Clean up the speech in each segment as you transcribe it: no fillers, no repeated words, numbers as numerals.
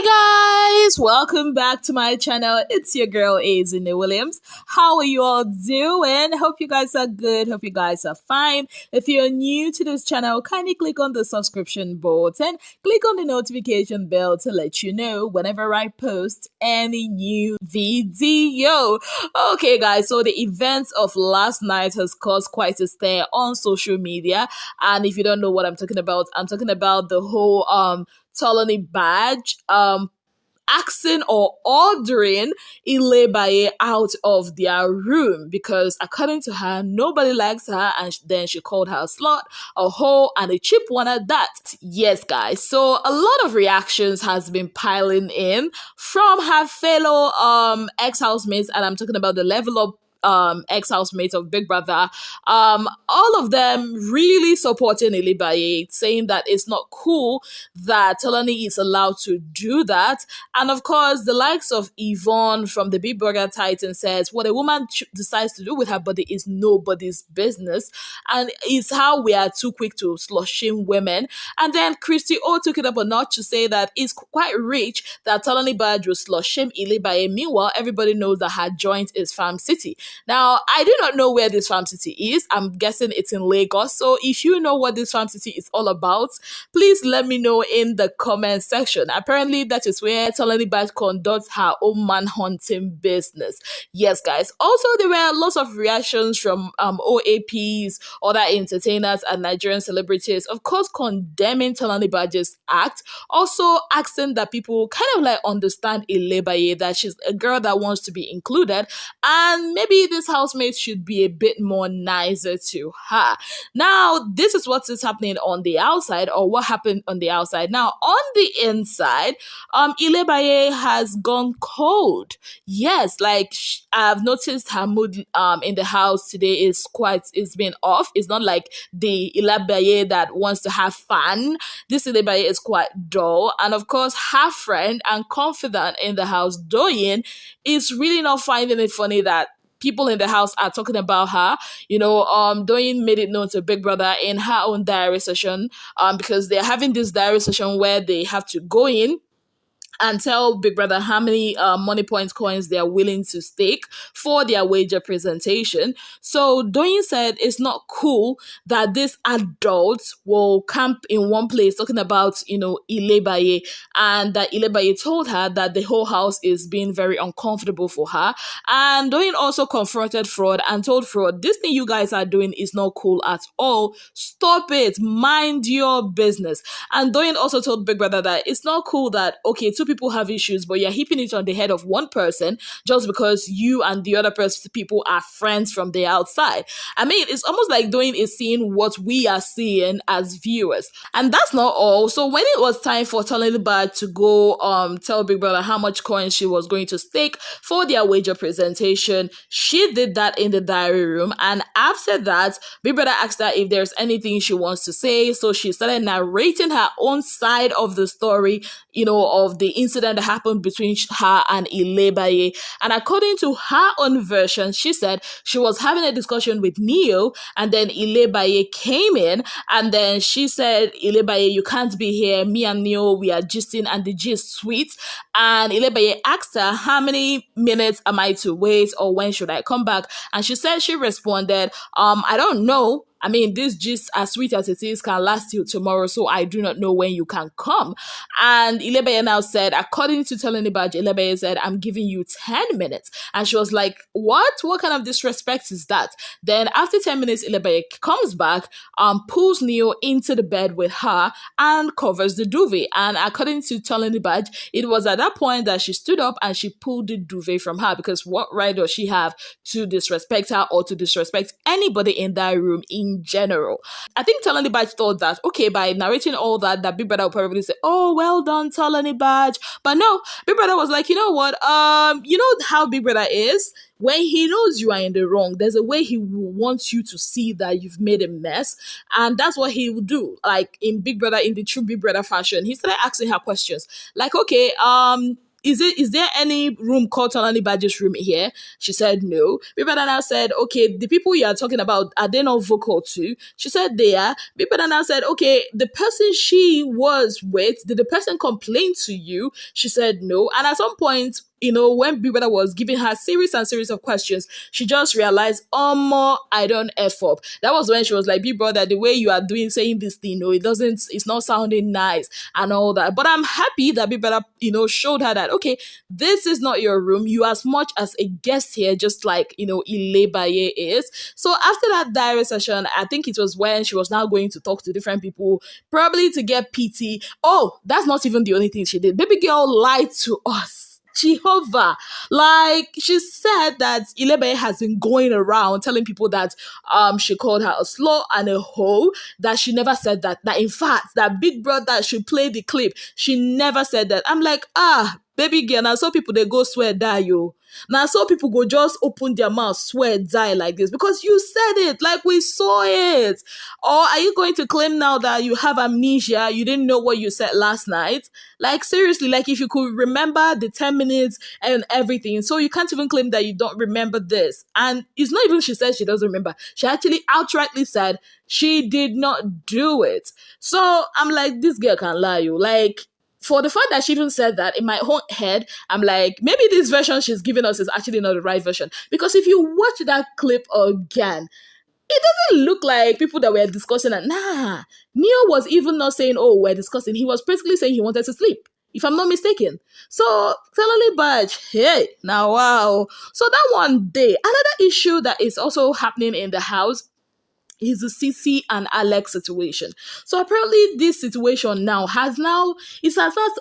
Hi guys, welcome back to my channel. It's your girl Azine Williams. How are you all doing? Hope you guys are good. Hope you guys are fine. If you're new to this channel, kindly click on the subscription button, click on the notification bell to let you know whenever I post any new video. Okay guys, so the events of last night has caused quite a stir on social media, and if you don't know what I'm talking about the whole Tolanibaj asking or ordering Illebaye out of their room because according to her, nobody likes her, and then she called her a slut, a hoe, and a cheap one at that. Yes, guys. So a lot of reactions has been piling in from her fellow ex-housemates, and I'm talking about the level of ex-housemates of Big Brother, all of them really supporting Illebaye, saying that it's not cool that Tolani is allowed to do that. And of course, the likes of Yvonne from the Big Burger Titan says what a woman decides to do with her body is nobody's business, and it's how we are too quick to slut-shame women. And then Christy O took it up a notch to say that it's quite rich that Tolanibaj will slut-shame Illebaye. Meanwhile, everybody knows that her joint is Farm City. Now, I do not know where this Farm City is. I'm guessing it's in Lagos. So if you know what this Farm City is all about, please let me know in the comment section. Apparently, that is where Tolanibaj conducts her own man-hunting business. Yes, guys. Also, there were lots of reactions from OAPs, other entertainers, and Nigerian celebrities, of course, condemning Tolanibaj's act. Also asking that people kind of like understand Illebaye, that she's a girl that wants to be included, and maybe this housemate should be a bit more nicer to her. Now, this is what is happening on the outside, or what happened on the outside. Now, on the inside, Illebaye has gone cold. Yes, like I've noticed her mood in the house today it's been off. It's not like the Illebaye that wants to have fun. This Illebaye is quite dull, and of course, her friend and confidant in the house, Doyin, is really not finding it funny that people in the house are talking about her. Doyin made it known to Big Brother in her own diary session, because they're having this diary session where they have to go in and tell Big Brother how many money points coins they are willing to stake for their wager presentation. So Doyin said it's not cool that these adults will camp in one place talking about, Illebaye, and that Illebaye told her that the whole house is being very uncomfortable for her. And Doyin also confronted Fraud and told Fraud, this thing you guys are doing is not cool at all. Stop it. Mind your business. And Doyin also told Big Brother that it's not cool that, okay, two people have issues, but you're heaping it on the head of one person just because you and the other people are friends from the outside. I mean, it's almost like Doyin is seeing what we are seeing as viewers. And that's not all. So when it was time for Tolanibaj to go tell Big Brother how much coins she was going to stake for their wager presentation, she did that in the diary room. And after that, Big Brother asked her if there's anything she wants to say. So she started narrating her own side of the story, of the incident that happened between her and Illebaye. And according to her own version, she said she was having a discussion with Neo, and then Illebaye came in, and then she said, Illebaye, you can't be here. Me and Neo, we are gisting, and the gist sweet. And Illebaye asked her, how many minutes am I to wait, or when should I come back? And she responded, I don't know. I mean, this gist, as sweet as it is, can last till tomorrow, so I do not know when you can come. And Illebaye now said, according to Tolanibaj, Illebaye said, I'm giving you 10 minutes. And she was like, what? What kind of disrespect is that? Then after 10 minutes, Illebaye comes back, pulls Neo into the bed with her and covers the duvet. And according to Tolanibaj, it was at that point that she stood up and she pulled the duvet from her, because what right does she have to disrespect her or to disrespect anybody in that room in general? I think Tolanibaj thought that, okay, by narrating all that Big Brother would probably say, oh, well done, Tolanibaj. But no, Big Brother was like, you know what? You know how Big Brother is? When he knows you are in the wrong, there's a way he will want you to see that you've made a mess. And that's what he will do. Like in Big Brother, in the true Big Brother fashion, he started asking her questions. Like, okay, is there any room called Tolanibaj's room here? She said no. Big brother now said, okay, the people you are talking about, are they not vocal too? She said they are. Big brother now said, okay, the person she was with, did the person complain to you? She said no. And at some point, when Big Brother was giving her series and series of questions, she just realized, oh, more, I don't F up. That was when she was like, Big Brother, the way you are saying this thing, it's not sounding nice and all that. But I'm happy that Big Brother, showed her that, okay, this is not your room. You are as much as a guest here, just like, Illebaye is. So after that diary session, I think it was when she was now going to talk to different people, probably to get PT. Oh, that's not even the only thing she did. Baby girl lied to us. Jehovah. Like, she said that Illebaye has been going around telling people that she called her a slut and a hoe, that she never said that. That in fact, that Big Brother should play the clip. She never said that. I'm like, baby girl, now so people they go swear die yo. Now so people go just open their mouth, swear die like this because you said it, like we saw it. Or are you going to claim now that you have amnesia, you didn't know what you said last night? Like seriously, like if you could remember the 10 minutes and everything, so you can't even claim that you don't remember this. And it's not even she said she doesn't remember. She actually outrightly said she did not do it. So I'm like, this girl can lie you. Like, for the fact that she even said that, in my own head, I'm like, maybe this version she's giving us is actually not the right version. Because if you watch that clip again, it doesn't look like people that were discussing it. Nah, Neo was even not saying, oh, we're discussing. He was basically saying he wanted to sleep, if I'm not mistaken. So, Tolanibaj, hey, now wow. So that one day, another issue that is also happening in the house is the Ceec and Alex situation. So apparently this situation has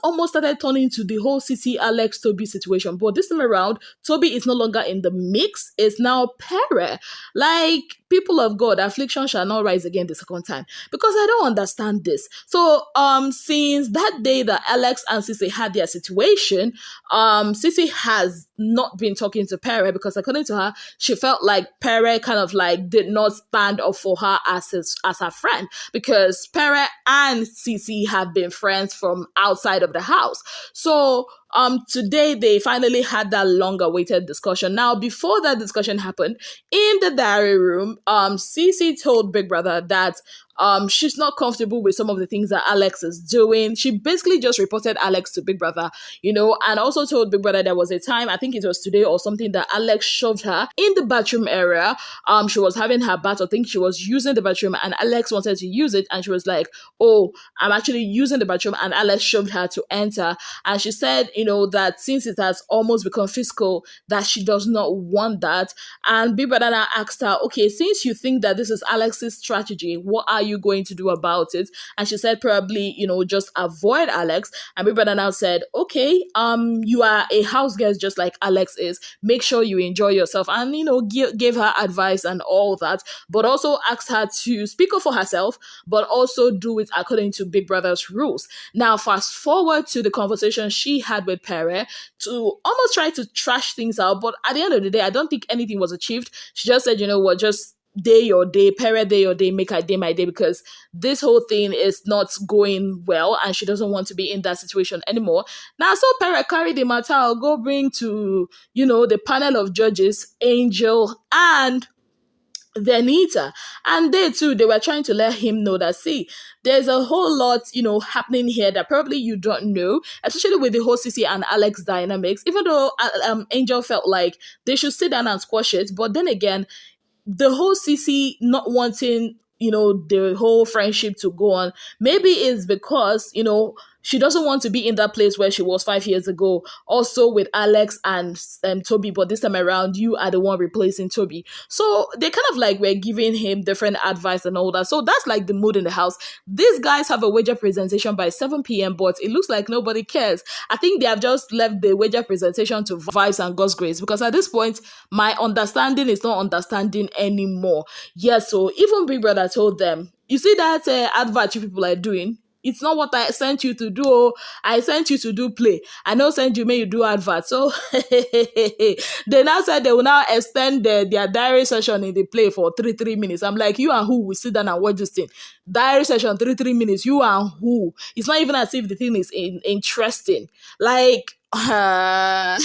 almost started turning to the whole Ceec, Alex, Toby situation. But this time around, Toby is no longer in the mix. It's now Pere. Like, people of God, affliction shall not rise again the second time. Because I don't understand this. So since that day that Alex and Ceec had their situation, Ceec has not been talking to Pere because according to her, she felt like Pere kind of like did not stand up for her as her friend, because Pere and Ceec have been friends from outside of the house. So today they finally had that long awaited discussion. Now, before that discussion happened in the diary room, Ceec told Big Brother that she's not comfortable with some of the things that Alex is doing. She basically just reported Alex to Big Brother, and also told Big Brother there was a time, I think it was today or something, that Alex shoved her in the bathroom area. She was having her bath, I think she was using the bathroom, and Alex wanted to use it, and she was like, oh, I'm actually using the bathroom, and Alex shoved her to enter. And she said, that since it has almost become physical, that she does not want that. And Big Brother now asked her, okay, since you think that this is Alex's strategy, what are you going to do about it? And she said probably, just avoid Alex. And Big Brother now said, okay, you are a house guest just like Alex is. Make sure you enjoy yourself, and give her advice and all that, but also asked her to speak up for herself, but also do it according to Big Brother's rules. Now, fast forward to the conversation she had with Pere to almost try to trash things out, but at the end of the day, I don't think anything was achieved. She just said, just day your day, Pere day your day, make her day my day, because this whole thing is not going well and she doesn't want to be in that situation anymore. Now, so Pere carried the matter, I'll go bring to, the panel of judges, Angel and Venita, and they were trying to let him know that, see, there's a whole lot, happening here that probably you don't know, especially with the whole Ceec and Alex dynamics, even though Angel felt like they should sit down and squash it, but then again, the whole Ceec not wanting, the whole friendship to go on, maybe is because, she doesn't want to be in that place where she was 5 years ago, also with Alex and Toby, but this time around, you are the one replacing Toby. So they kind of like were giving him different advice and all that. So that's like the mood in the house. These guys have a wager presentation by 7 p.m., but it looks like nobody cares. I think they have just left the wager presentation to vibes and God's grace, because at this point, my understanding is not understanding anymore. Yes, so even Big Brother told them, you see that advert you people are doing? It's not what I sent you to do. Oh. I sent you to do play. I know send you, may you do advert. So they now said they will now extend their diary session in the play for 3 minutes. I'm like, you and who will sit down and watch this thing? Diary session 3 minutes. You and who? It's not even as if the thing is interesting. Like, I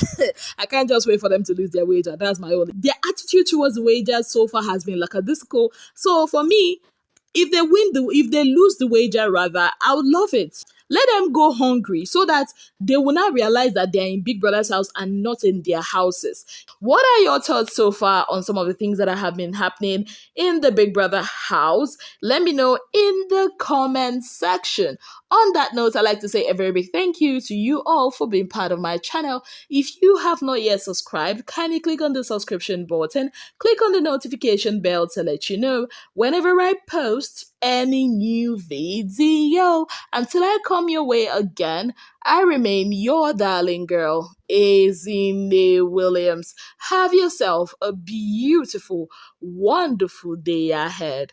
can't just wait for them to lose their wager. That's my own. Their attitude towards the wager so far has been like a disco. So for me, if they lose the wager rather, I would love it. Let them go hungry so that they will not realize that they're in Big Brother's house and not in their houses. What are your thoughts so far on some of the things that have been happening in the Big Brother house? Let me know in the comment section. On that note, I'd like to say a very big thank you to you all for being part of my channel. If you have not yet subscribed, kindly click on the subscription button, click on the notification bell to let you know whenever I post any new video. Until I come your way again, I remain your darling girl, Ezine Williams. Have yourself a beautiful, wonderful day ahead.